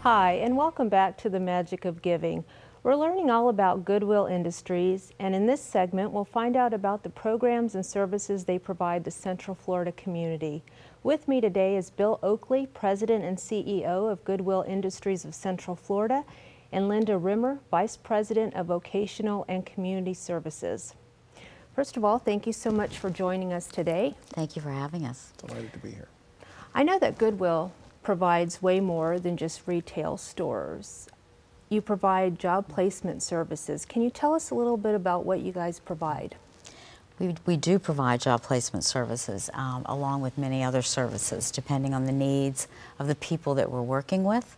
Hi, and welcome back to the Magic of Giving. We're learning all about Goodwill Industries, and in this segment we'll find out about the programs and services they provide the Central Florida community. With me today is Bill Oakley, President and CEO of Goodwill Industries of Central Florida, and Linda Rimmer, Vice President of Vocational and Community Services. First of all, thank you so much for joining us today. Thank you for having us. Delighted to be here. I know that Goodwill provides way more than just retail stores. You provide job placement services. Can you tell us a little bit about what you guys provide? We do provide job placement services along with many other services depending on the needs of the people that we're working with.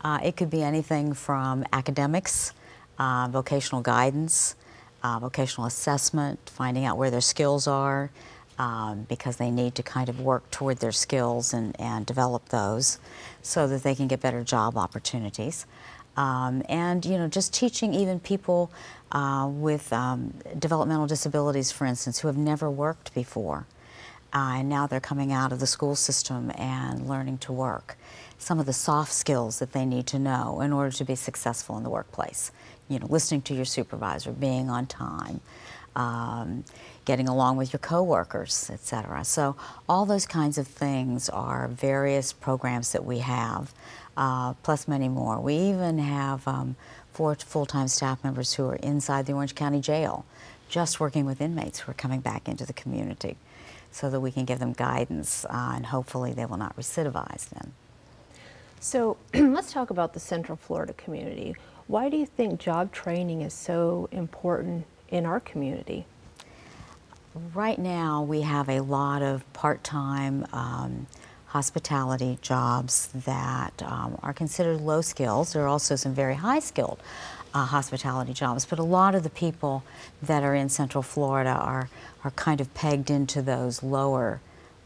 It could be anything from academics, vocational guidance, vocational assessment, finding out where their skills are, because they need to kind of work toward their skills and develop those so that they can get better job opportunities. And just teaching even people with developmental disabilities, for instance, who have never worked before. And now they're coming out of the school system and learning to work. Some of the soft skills that they need to know in order to be successful in the workplace. Listening to your supervisor, being on time, getting along with your coworkers, etc. So all those kinds of things are various programs that we have, plus many more. We even have 4 full-time staff members who are inside the Orange County Jail, just working with inmates who are coming back into the community so that we can give them guidance and hopefully they will not recidivize then. So let's talk about the Central Florida community. Why do you think job training is so important in our community? Right now we have a lot of part-time hospitality jobs that are considered low skills. There are also some very high skilled hospitality jobs, but a lot of the people that are in Central Florida are kind of pegged into those lower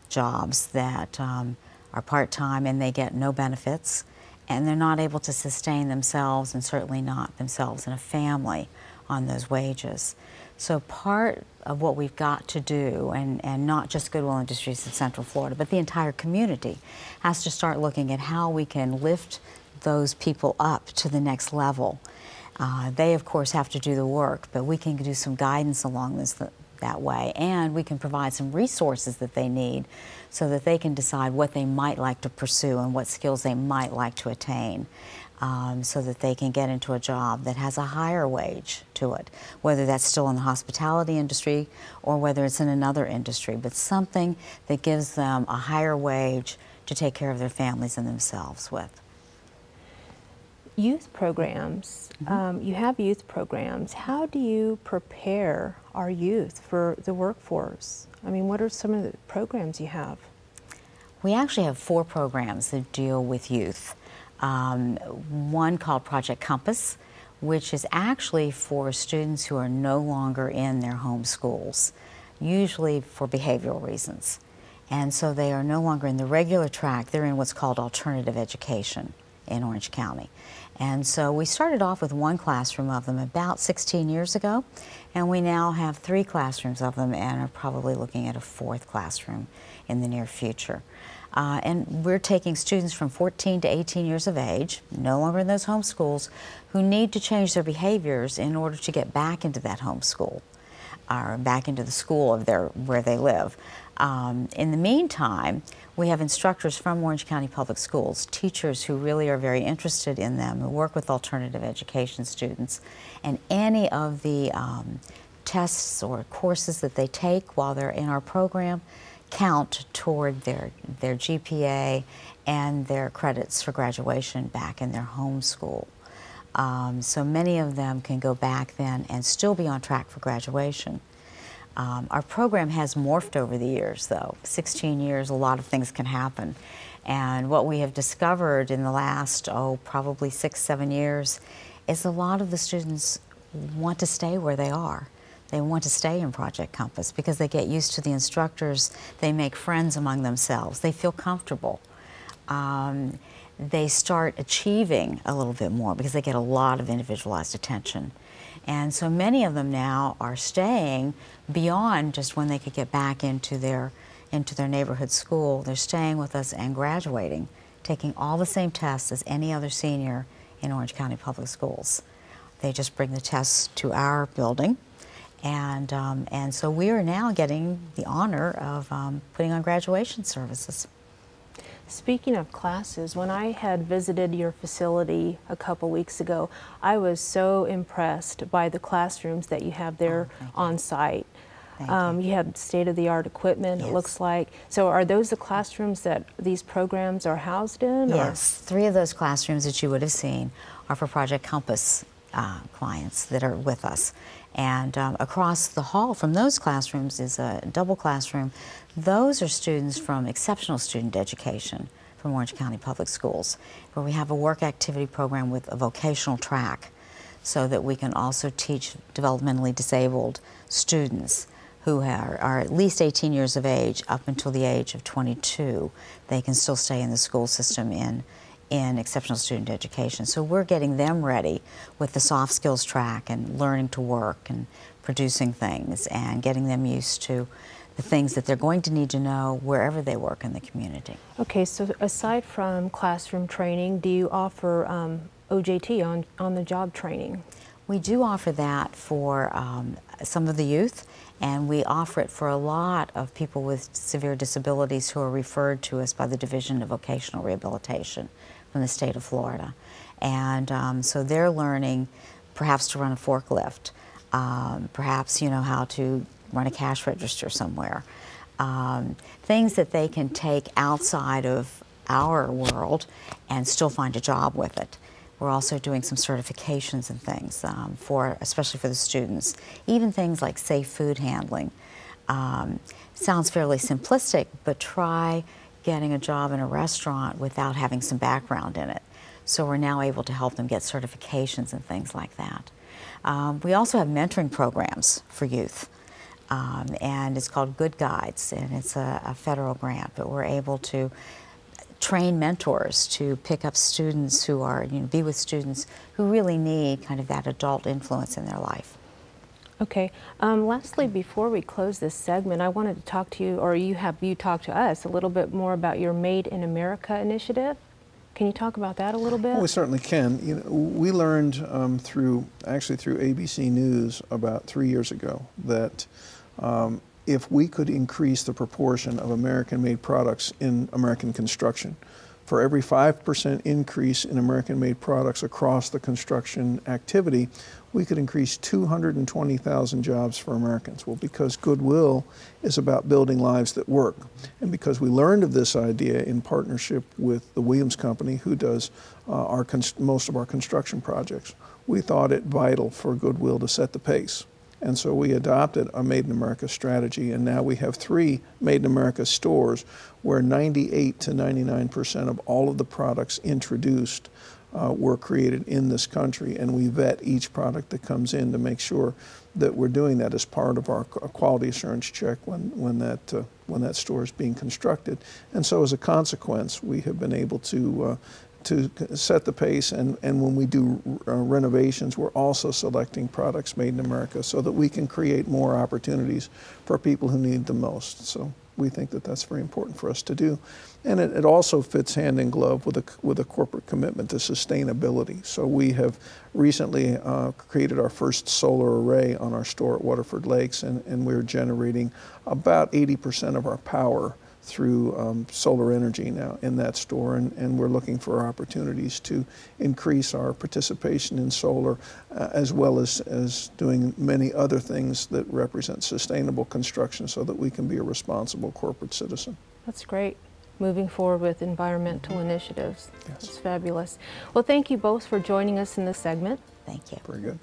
jobs that are part-time and they get no benefits and they're not able to sustain themselves and certainly not themselves and a family on those wages. So part of what we've got to do, and not just Goodwill Industries in Central Florida, but the entire community, has to start looking at how we can lift those people up to the next level. They, of course, have to do the work, but we can do some guidance along that way, and we can provide some resources that they need so that they can decide what they might like to pursue and what skills they might like to attain. So that they can get into a job that has a higher wage to it, whether that's still in the hospitality industry or whether it's in another industry, but something that gives them a higher wage to take care of their families and themselves with. Youth programs, you have youth programs. How do you prepare our youth for the workforce? I mean, what are some of the programs you have? We actually have 4 programs that deal with youth. One called Project Compass, which is actually for students who are no longer in their home schools, usually for behavioral reasons. And so they are no longer in the regular track, they're in what's called alternative education in Orange County. And so we started off with 1 classroom of them about 16 years ago, and we now have 3 classrooms of them and are probably looking at a 4th classroom in the near future. And we're taking students from 14 to 18 years of age, no longer in those home schools, who need to change their behaviors in order to get back into that home school, or back into the school of where they live. In the meantime, we have instructors from Orange County Public Schools, teachers who really are very interested in them, who work with alternative education students, and any of the tests or courses that they take while they're in our program count toward their GPA and their credits for graduation back in their home school. So many of them can go back then and still be on track for graduation. Our program has morphed over the years, though. 16 years, a lot of things can happen. And what we have discovered in the last, probably 6, 7 years, is a lot of the students want to stay where they are. They want to stay in Project Compass because they get used to the instructors, they make friends among themselves, they feel comfortable. They start achieving a little bit more because they get a lot of individualized attention. And so many of them now are staying beyond just when they could get back into their neighborhood school. They're staying with us and graduating taking all the same tests as any other senior in Orange County Public Schools. They just bring the tests to our building, and so we are now getting the honor of putting on graduation services. Speaking of classes, when I had visited your facility a couple weeks ago, I was so impressed by the classrooms that you have there on site. You have state-of-the-art equipment, Yes. It looks like. So are those the classrooms that these programs are housed in? Yes, 3 of those classrooms that you would have seen are for Project Compass clients that are with us. And across the hall from those classrooms is a double classroom. Those are students from exceptional student education from Orange County Public Schools, where we have a work activity program with a vocational track so that we can also teach developmentally disabled students who are at least 18 years of age up until the age of 22. They can still stay in the school system in exceptional student education. So we're getting them ready with the soft skills track and learning to work and producing things and getting them used to the things that they're going to need to know wherever they work in the community. Okay, so aside from classroom training, do you offer OJT, on-the-job training? We do offer that for some of the youth, and we offer it for a lot of people with severe disabilities who are referred to us by the Division of Vocational Rehabilitation from the state of Florida. And so they're learning perhaps to run a forklift, perhaps how to run a cash register somewhere. Things that they can take outside of our world and still find a job with it. We're also doing some certifications and things, especially for the students. Even things like safe food handling. Sounds fairly simplistic, but try getting a job in a restaurant without having some background in it. So we're now able to help them get certifications and things like that. We also have mentoring programs for youth, and it's called Good Guides, and it's a federal grant, but we're able to train mentors to pick up students who are, be with students who really need kind of that adult influence in their life. Okay. Lastly, before we close this segment, I wanted to talk to you, or you talk to us a little bit more about your Made in America initiative. Can you talk about that a little bit? Well, we certainly can. We learned through ABC News about 3 years ago that if we could increase the proportion of American-made products in American construction, for every 5% increase in American-made products across the construction activity, we could increase 220,000 jobs for Americans. Well, because Goodwill is about building lives that work, and because we learned of this idea in partnership with the Williams Company, who does most of our construction projects, we thought it vital for Goodwill to set the pace. And so we adopted a Made in America strategy, and now we have 3 Made in America stores where 98 to 99% of all of the products introduced were created in this country, and we vet each product that comes in to make sure that we're doing that as part of our quality assurance check when that store is being constructed. And so as a consequence, we have been able to set the pace, and when we do renovations, we're also selecting products made in America so that we can create more opportunities for people who need the most. So we think that that's very important for us to do. And it also fits hand in glove with a corporate commitment to sustainability. So we have recently created our first solar array on our store at Waterford Lakes, and we're generating about 80% of our power through solar energy now in that store, and we're looking for opportunities to increase our participation in solar as well as doing many other things that represent sustainable construction so that we can be a responsible corporate citizen. That's great. Moving forward with environmental initiatives. Yes. That's fabulous. Well, thank you both for joining us in this segment. Thank you. Very good.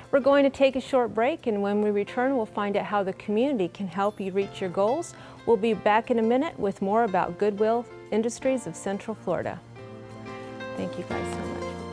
We're going to take a short break, and when we return, we'll find out how the community can help you reach your goals. We'll be back in a minute with more about Goodwill Industries of Central Florida. Thank you guys so much.